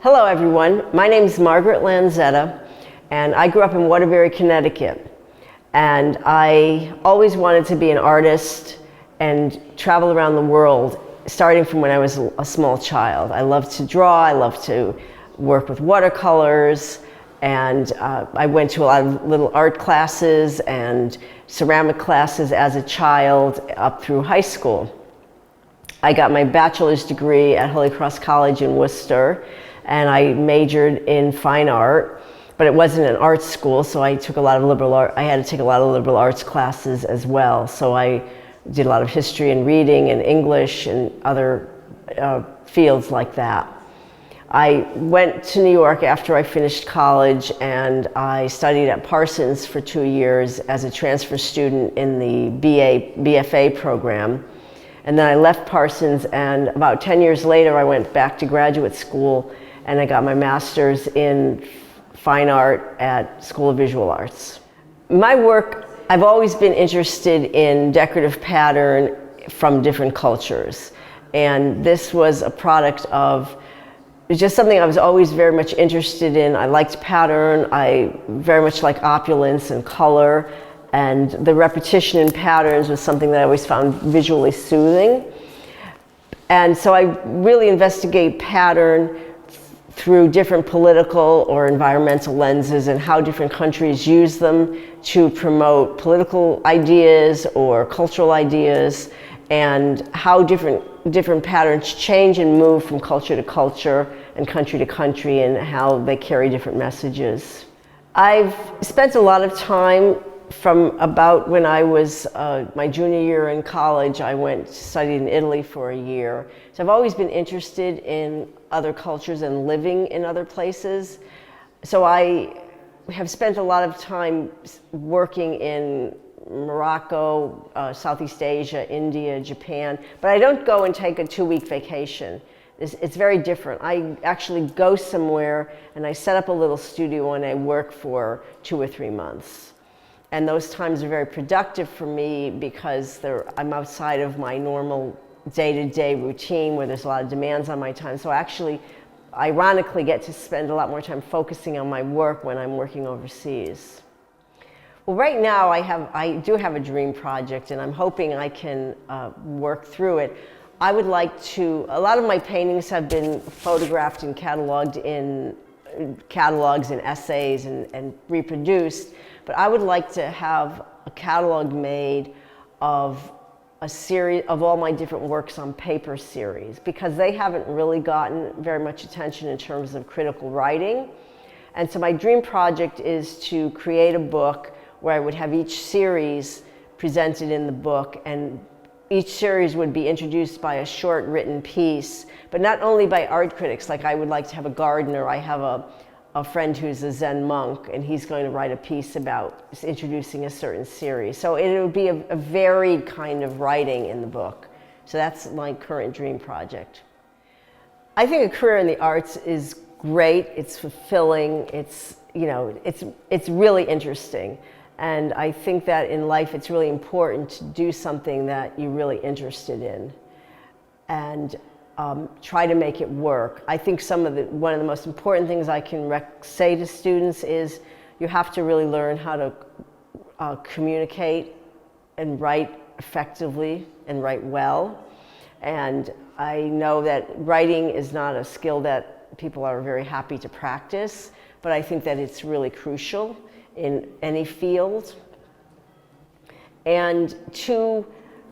Hello everyone, my name is Margaret Lanzetta and I grew up in Waterbury, Connecticut, and I always wanted to be an artist and travel around the world starting from when I was a small child. I loved to draw, I loved to work with watercolors, and I went to a lot of little art classes and ceramic classes as a child up through high school. I got my bachelor's degree at Holy Cross College in Worcester, and I majored in fine art, but it wasn't an art school, so I took a lot of liberal art. I had to take a lot of liberal arts classes as well. So I did a lot of history and reading and English and other fields like that. I went to New York after I finished college, and I studied at Parsons for 2 years as a transfer student in the BFA program. And then I left Parsons, and about 10 years later I went back to graduate school and I got my master's in fine art at School of Visual Arts. My work, I've always been interested in decorative pattern from different cultures. And this was a product of just something I was always very much interested in. I liked pattern, I very much like opulence and color, and the repetition in patterns was something that I always found visually soothing. And so I really investigate pattern through different political or environmental lenses and how different countries use them to promote political ideas or cultural ideas, and how different patterns change and move from culture to culture and country to country, and how they carry different messages. I've spent a lot of time from about when I was my junior year in college. I went to study in Italy for a year. So I've always been interested in other cultures and living in other places. So I have spent a lot of time working in Morocco, Southeast Asia, India, Japan, but I don't go and take a 2-week vacation. It's very different. I actually go somewhere and I set up a little studio and I work for 2 or 3 months. And those times are very productive for me because I'm outside of my normal day-to-day routine where there's a lot of demands on my time. So I actually, ironically, get to spend a lot more time focusing on my work when I'm working overseas. Well, right now I do have a dream project, and I'm hoping I can work through it. I would like to, a lot of my paintings have been photographed and cataloged in catalogs and essays and reproduced, but I would like to have a catalog made of a series of all my different works on paper series, because they haven't really gotten very much attention in terms of critical writing. And so my dream project is to create a book where I would have each series presented in the book, and each series would be introduced by a short written piece, but not only by art critics. Like I would like to have a gardener. I have a friend who's a Zen monk, and he's going to write a piece about introducing a certain series. So it would be a varied kind of writing in the book. So that's my current dream project. I think a career in the arts is great. It's fulfilling. It's really interesting. And I think that in life it's really important to do something that you're really interested in and try to make it work. I think one of the most important things I can say to students is you have to really learn how to communicate and write effectively and write well. And I know that writing is not a skill that people are very happy to practice, but I think that it's really crucial in any field. And to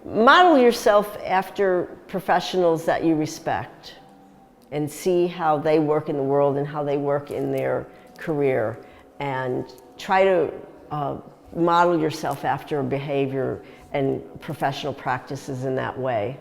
model yourself after professionals that you respect and see how they work in the world and how they work in their career, and try to model yourself after behavior and professional practices in that way.